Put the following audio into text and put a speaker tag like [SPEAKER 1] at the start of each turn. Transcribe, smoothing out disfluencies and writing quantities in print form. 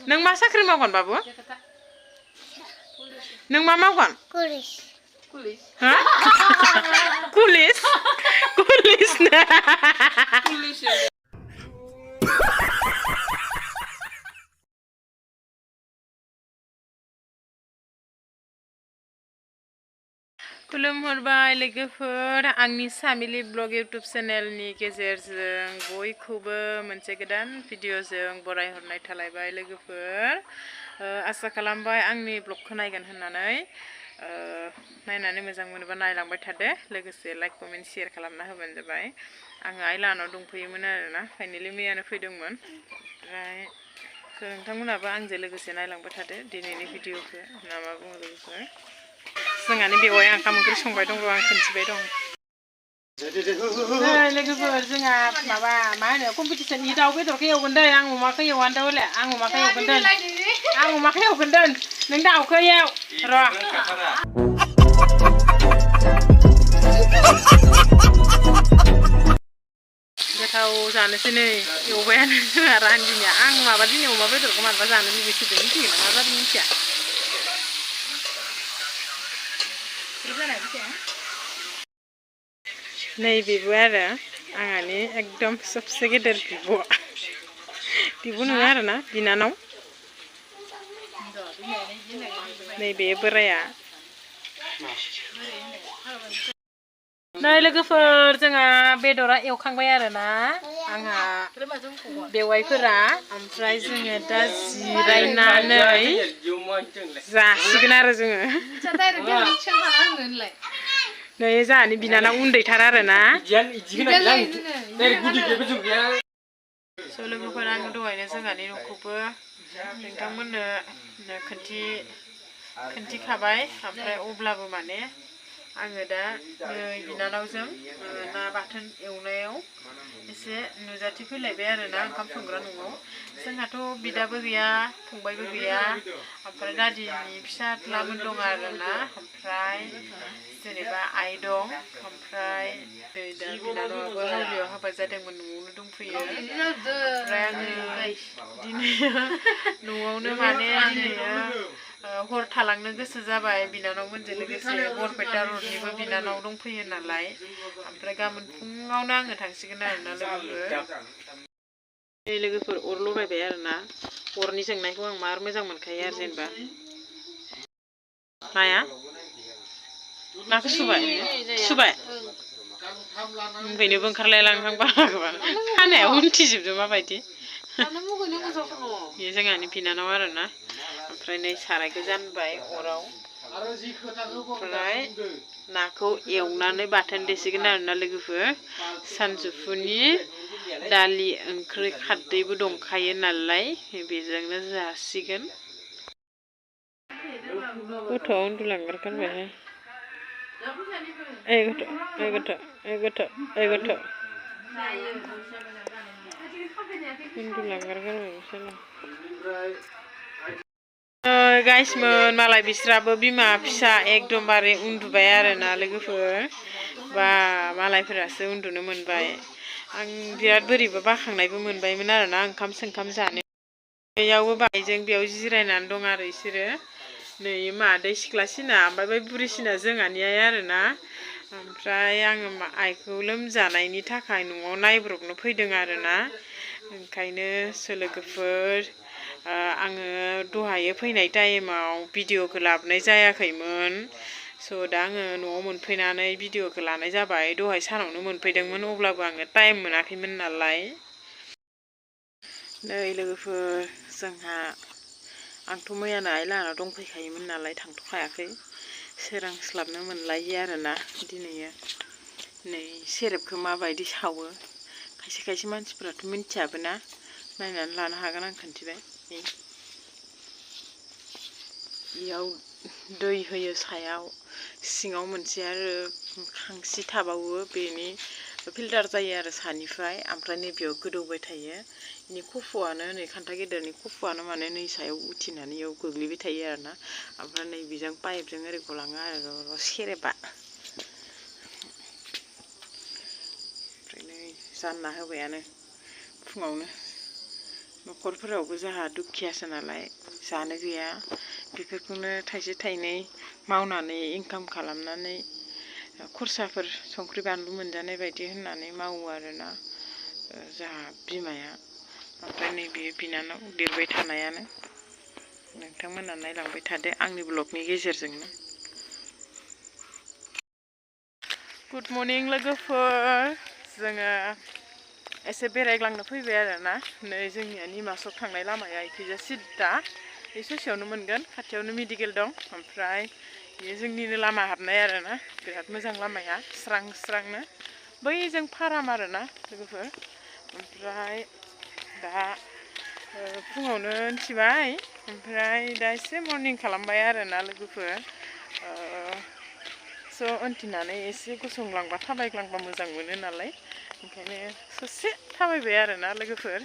[SPEAKER 1] नों मा साख्रि मावगोन बाबु नों मा मावगोन हा पुलिस पुलिस ना खुलुमहरबाय लोगोफोर आंनि सामिलि ब्लग यूट्यूब चेनेलनि गेजेरजों बयखौबो मोनसे गोदान भिडिअजों बरायहरनाय थालायबाय लोगोफोर आसा खालामबाय आंनि ब्लगखौ नायगोन होननानै नायनानै मोजां मोनोबा नायलांबाय थादो लोगोसे लाइक कमेन्ट शेयार खालामना होबानो जाबाय आङो आइलानाव दंफैयोमोन आरोना फाइनालि मैयानो फैदोंमोन ओमफ्राय नोंथांमोनाबो आंजों लोगोसे नायलांबाय थादो दिनैनि भिडिअखौ ना मा बुङो लोगोफोर जोंहानि बेवाय ओंखाम ओंख्रि संबाय दं आं खोन्थिबाय दं लोगोफोर जोंहा माबा मा होनो कम्पिटिसन इ दाउ बेदरखौ एवगोन दै आं अमाखौ एवगोन दा हले आं अमाखौ एवगोन दोन आं अमाखौ एवगोन दोन नों दाउखौ एव र' गोथाव जानोसै नै एवबायानो जोंहा रान्दिनिया आं माबा दिनै अमा बेदरखौ माबा जानो लुबैसोदों मिथिगोन मा जादों मिथिया नै बेबो आरो आंहानि एकदम सबसे गेदेर बिब' नङा आरोना बिनानाव नैबे बोराया नै लोगोफोर जोंहा बेदरा एवखांबाय आरोना आंहा बेवाइफोरा ओमफ्राय जोङो दा जिरायनानै जासिगोन आरो जोङो नै जाहानि बिनानाव उन्दैथार आरोना लोगोफोर आङो दहायनो जोंहानि न'खौबो नोंथांमोननो खोन्थिखाबाय ओमफ्राय अब्लाबो माने आङो दा बिनानावजों ना बाथोन एवनायाव एसे नुजाथि फैलायबाय आरोना ओंखाम संग्रा न'आव जोंहाथ' बिदाबो गैया फंबायबो गैया ओमफ्राय दादिनि फिसाज्लामोन दं आरोना ओमफ्राय जेनेबा आइ दं ओमफ्राय दा बिनानावाबो हावलियाव हाबा जादोंमोन न'आवनो दंफैयो ओमफ्राय आङो दिनै न'आवनो माने दिनैयो हर थालांनो गोसो जाबाय बिनानावमोनजों लोगोसे बरपेटा रडनिबो बिनानाव दंफैयो नालाय ओमफ्राय गाबोन फुङावनो आङो थांसिगोन आरोना लोगोफोर अर लगायबाय आरोना अरनि जोंनायखौ आं मार मोजां मोनखायो आरो जेनेबा माया नाखौ सुबाय ओंखायनोबो ओंखारलायलांहां बारागोबा खानाया उन्थिजोबदो माबायदि बेयो जोंहानि बिनानाव आरोना ओमफ्राय नै सारायखौ जानबाय अराव ओमफ्राय नाखौ एवनानै बाथोन देसिगोन आरोना लोगोफोर सानजौफुनि दालि ओंख्रि खारदैबो दंखायो नालाय बेजोंनो जासिगोन गथ'आ उन्दुलांगारगारबायहाय गथ' गाइसमोन मालाय बिस्राबो बिमा फिसा एकदमबारे उन्दुबाय आरोना लोगोफोर बा मालायफोरासो उन्दुनो मोनबाय आं बिराद बोरैबा बाखांनायबो मोनबायमोन आरोना ओंखाम सोंखाम जानो बेयावबो बायजों बेयाव जिरायनानै दं आरो इसोरो नै मादै सिख्लासिना ओमफ्राय बै बुरिसिना जोंहानि आइ आरोना ओमफ्राय आङो आइखौ लोमजानायनि थाखाय न'आव नायब्रबनो फैदों आरोना ओंखायनो लोगोफोर आङो दहायो फैनाय टाइमाव भिडिअखौ लाबोनाय जायाखैमोन स' दा आङो न'आव मोनफैनानै भिडिअखौ लानाय जाबाय दहाय सानावनो मोनफैदोंमोन अब्लाबो आङो टाइम मोनाखैमोन नालाय नै लोगोफोर जोंहा आंथ' मैयानो आइलानाव दंफैखायोमोन नालाय थांथ'खायाखै सोरांस्लाबनो मोनलायि आरोना दिनैयो नै सेरेबखौ माबायदि सावो खायसे खायसे मानसिफोराथ' मिन्थियाबो ना नायनानै लानो हागोन आं खोन्थिबाय बेयाव दै होयो सायाव सिङाव मोनसे आरो खांसि थाबावो बेनि फिल्टार जायो आरो सानिफ्राय ओमफ्राय नैबेयाव गोदौबाय थायो बेनि खफ'आनो नै खान्था गेदेरनि खफ'आनो माने नै सायाव उथिनानै इयाव गोग्लैबाय थायो आरोना ओमफ्राय नै बेजों पाइपजों ओरै गलाङो आरो सेरेबा ओमफ्राय नै जानना होबायानो फुङावनो न'खरफोरावबो जोंहा दुखियासो नालाय जानो गैया बेफोरखौनो थाइसे थाइनै मावनानै इनकाम खालामनानै खरसाफोर संख्रि बानलु मोनजानाय बायदि होननानै मावो आरोना जोंहा बिमाया ओमफ्राय नैबे बिनानाव देरबाय थानायानो नोंथांमोना नायलांबाय थादो आंनि ब्लगनि गेजेरजोंनो गुड मर्निं लोगोफोर जोङो एसे बेरायग्लांनो फैबाय आरोना नै जोंनिया निमासक थांनाय लामाया इखैजा सिद्दा बे ससेयावनो मोनगोन खाथियावनो मेडिकेल दं ओमफ्राय बेयो जोंनिनो लामा हाबनाय आरोना बिराद मोजां लामाया स्रां स्रांनो बैजों फाराम आरोना लोगोफोर ओमफ्राय दा फुङावनो उथिबाय ओमफ्राय दा एसे मर्निं खालामबाय आरोना लोगोफोर स' उन्थिनानै एसे गसंग्लांबा थाबायग्लांबा मोजां मोनो नालाय ओंखायनो ससे थाबायबाय आरोना लोगोफोर